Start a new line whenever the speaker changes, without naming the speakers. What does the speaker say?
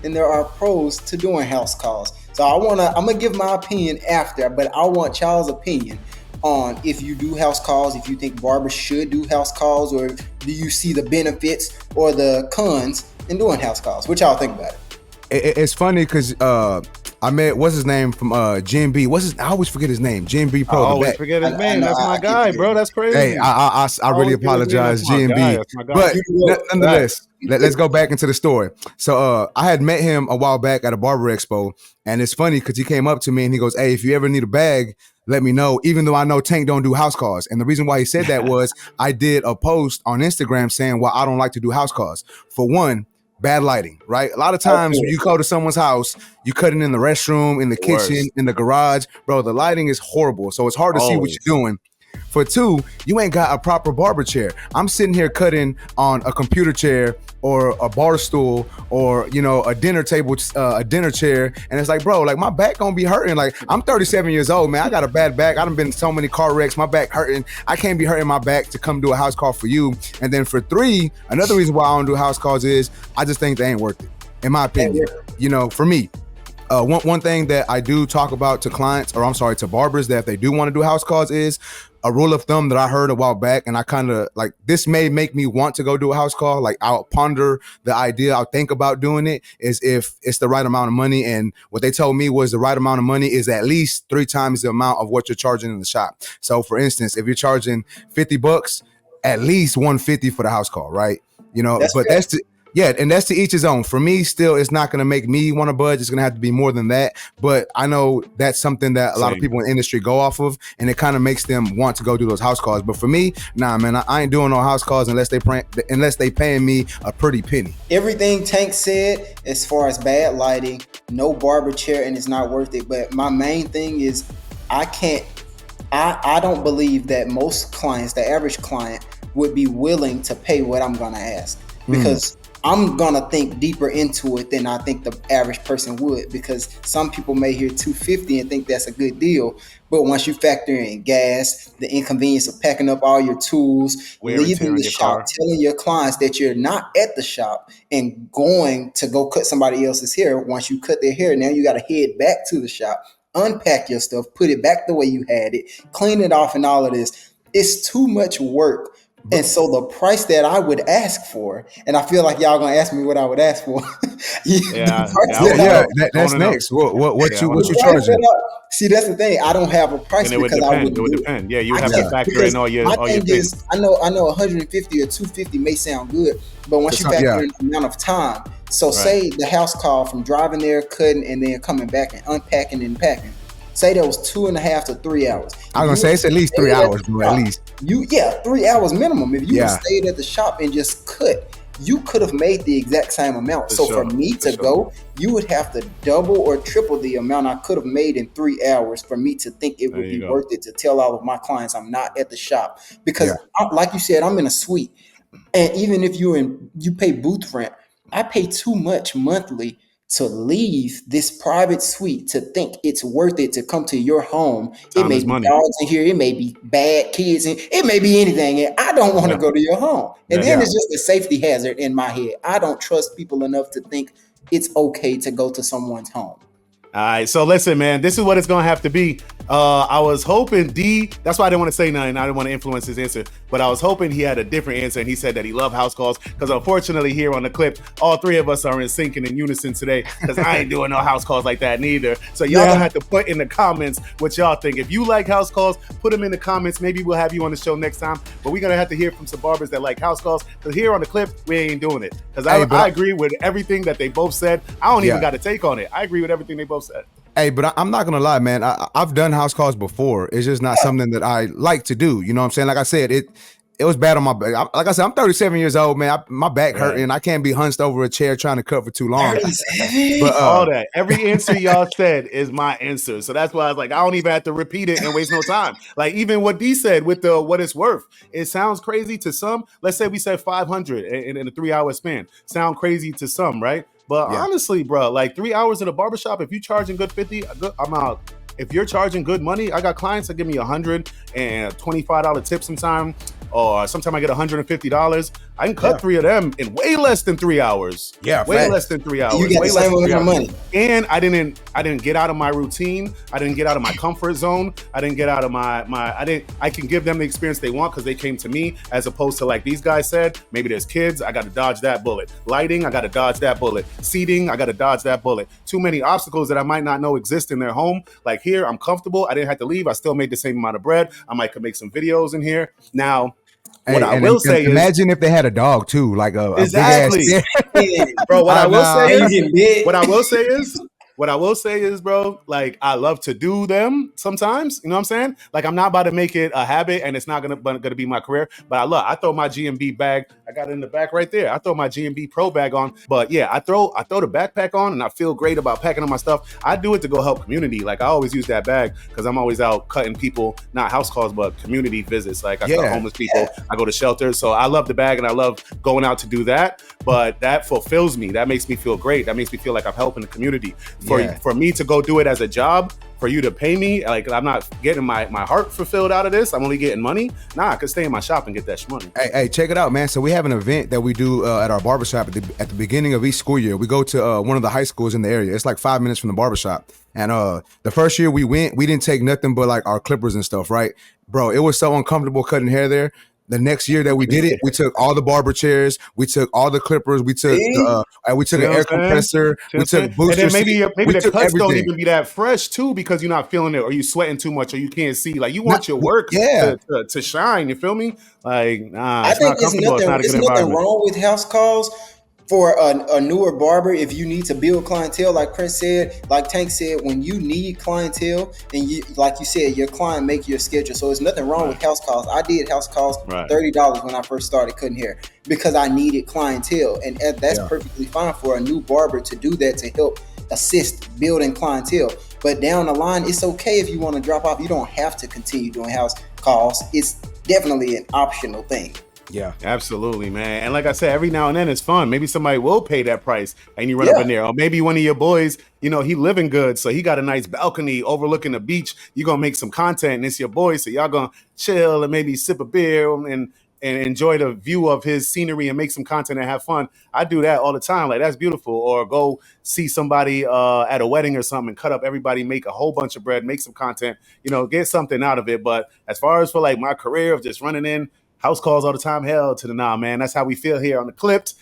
and there are pros to doing house calls. So I'm gonna give my opinion after, but I want y'all's opinion on if you do house calls, if you think barbers should do house calls, or do you see the benefits or the cons in doing house calls? What y'all think about it?
It's funny because I met what's his name from GMB. I always forget his name. GMB Pro.
I always forget his name. That's my guy, bro. That's crazy.
Hey, I really apologize, GMB. But nonetheless, let's go back into the story. So I had met him a while back at a barber expo, and it's funny because he came up to me and he goes, "Hey, if you ever need a bag, let me know," even though I know Tank don't do house calls. And the reason why he said that was I did a post on Instagram saying, well, I don't like to do house calls. For one, bad lighting, right? A lot of times when you go to someone's house, you cut it in the restroom, in the kitchen, in the garage. Bro, the lighting is horrible. So it's hard to see what you're doing. For two, you ain't got a proper barber chair. I'm sitting here cutting on a computer chair or a bar stool or, you know, a dinner table, a dinner chair. And it's like, bro, like my back gonna be hurting. Like I'm 37 years old, man. I got a bad back. I done been in so many car wrecks. My back hurting. I can't be hurting my back to come do a house call for you. And then for three, another reason why I don't do house calls is I just think they ain't worth it, in my opinion. You know, for me. One thing that I do talk about to clients, or I'm sorry, to barbers, that if they do want to do house calls, is a rule of thumb that I heard a while back, and I kind of like, this may make me want to go do a house call. Like I'll ponder the idea, I'll think about doing it, is if it's the right amount of money. And what they told me was the right amount of money is at least 3 times the amount of what you're charging in the shop. So for instance, if you're charging $50, at least $150 for the house call, right? You know, but that's yeah, and that's to each his own. For me, still, it's not going to make me want to budge. It's going to have to be more than that. But I know that's something that a lot of people in the industry go off of, and it kind of makes them want to go do those house calls. But for me, nah, man, I ain't doing no house calls unless they paying me a pretty penny.
Everything Tank said as far as bad lighting, no barber chair, and it's not worth it. But my main thing is I don't believe that most clients, the average client, would be willing to pay what I'm going to ask, because I'm going to think deeper into it than I think the average person would, because some people may hear $250 and think that's a good deal. But once you factor in gas, the inconvenience of packing up all your tools, leaving the shop, telling your clients that you're not at the shop and going to go cut somebody else's hair. Once you cut their hair, now you got to head back to the shop, unpack your stuff, put it back the way you had it, clean it off, and all of this. It's too much work. And so the price that I would ask for, and I feel like y'all gonna ask me what I would ask for.
That's next. What you charging?
See, that's the thing. I don't have a price because
it would depend. Yeah, you have to factor in all your things.
I know 150 or 250 may sound good, but once you factor in the amount of time. So say the house call from driving there, cutting, and then coming back and unpacking and packing. Say that was 2.5 to 3 hours.
I was gonna say it's at least 3 hours, bro. At least
3 hours minimum. If you stayed at the shop and just cut, you could have made the exact same amount. For me to go, you would have to double or triple the amount I could have made in 3 hours for me to think it would be worth it to tell all of my clients I'm not at the shop. Because like you said, I'm in a suite, and even if you pay booth rent, I pay too much monthly to leave this private suite to think it's worth it to come to your home. It may be dogs in here, it may be bad kids, and it may be anything. And I don't want to go to your home. And then it's just a safety hazard in my head. I don't trust people enough to think it's okay to go to someone's home.
All right, so listen, man, this is what it's going to have to be. I was hoping Dee, that's why I didn't want to say nothing. I didn't want to influence his answer, but I was hoping he had a different answer, and he said that he loved house calls, because unfortunately here on the clip, all 3 of us are in sync and in unison today, because I ain't doing no house calls like that neither. So y'all gonna have to put in the comments what y'all think. If you like house calls, put them in the comments. Maybe we'll have you on the show next time, but we're going to have to hear from some barbers that like house calls, because here on the clip, we ain't doing it. Because I agree with everything that they both said. I don't even got a take on it. I agree with everything they both said.
Hey, but I'm not gonna lie, man. I've done house calls before. It's just not something that I like to do. You know what I'm saying? Like I said, it was bad on my back. Like I said, I'm 37 years old, man. My back hurting. I can't be hunched over a chair trying to cut for too long.
But all that, every answer y'all said is my answer. So that's why I was like, I don't even have to repeat it and waste no time. Like even what Dee said with the what it's worth, it sounds crazy to some. Let's say we said 500 in a 3 hour span. Sound crazy to some, right? But honestly, bro, like 3 hours at a barbershop, if you're charging good 50, I'm out. If you're charging good money, I got clients that give me $125 tip sometime, or sometime I get $150. I can cut 3 of them in way less than 3 hours.
Yeah,
way less than 3 hours.
You get
way
the same amount of money.
And I didn't get out of my routine. I didn't get out of my comfort zone. I didn't get out of I can give them the experience they want because they came to me, as opposed to like these guys said, maybe there's kids, I got to dodge that bullet. Lighting, I got to dodge that bullet. Seating, I got to dodge that bullet. Too many obstacles that I might not know exist in their home. Like here, I'm comfortable. I didn't have to leave. I still made the same amount of bread. I might could make some videos in here. Now, what I will say is,
imagine if they had a dog too, like a
exactly,
big ass
bro. What I will say is, bro, like I love to do them sometimes. You know what I'm saying? Like I'm not about to make it a habit, and it's not gonna be my career. But I throw my GMB bag. I got it in the back right there. I throw my GMB Pro bag on. But yeah, I throw the backpack on, and I feel great about packing on my stuff. I do it to go help community. Like I always use that bag because I'm always out cutting people, not house calls, but community visits. Like I cut homeless people. I go to shelters. So I love the bag, and I love going out to do that. But that fulfills me. That makes me feel great. That makes me feel like I'm helping the community. For me to go do it as a job, for you to pay me, like I'm not getting my heart fulfilled out of this. I'm only getting money. Nah, I could stay in my shop and get that money.
Hey, check it out, man. So we have an event that we do at our barbershop at the beginning of each school year. We go to one of the high schools in the area. It's like 5 minutes from the barbershop. And the first year we went, we didn't take nothing but like our clippers and stuff, right? Bro, it was so uncomfortable cutting hair there. The next year that we did it, we took all the barber chairs, we took all the clippers, we took an air compressor, we took boosters.
And then maybe the cuts don't even be that fresh too, because you're not feeling it, or you sweating too much, or you can't see. Like you want your work to shine. You feel me? Like
I think there's nothing wrong with house calls. For a newer barber, if you need to build clientele, like Chris said, like Tank said, when you need clientele, and you, like you said, your client make your schedule. So there's nothing wrong with house calls. I did house calls $30 when I first started cutting hair because I needed clientele, and that's perfectly fine for a new barber to do that to help assist building clientele. But down the line, it's okay if you want to drop off. You don't have to continue doing house calls. It's definitely an optional thing.
Yeah, absolutely, man. And like I said, every now and then it's fun. Maybe somebody will pay that price and you run up in there. Or maybe one of your boys, he living good. So he got a nice balcony overlooking the beach. You're going to make some content and it's your boy. So y'all going to chill and maybe sip a beer and enjoy the view of his scenery and make some content and have fun. I do that all the time. Like, that's beautiful. Or go see somebody at a wedding or something and cut up everybody, make a whole bunch of bread, make some content, get something out of it. But as far as for like my career of just running in house calls all the time, hell to the nah, man. That's how we feel here on the Clipped.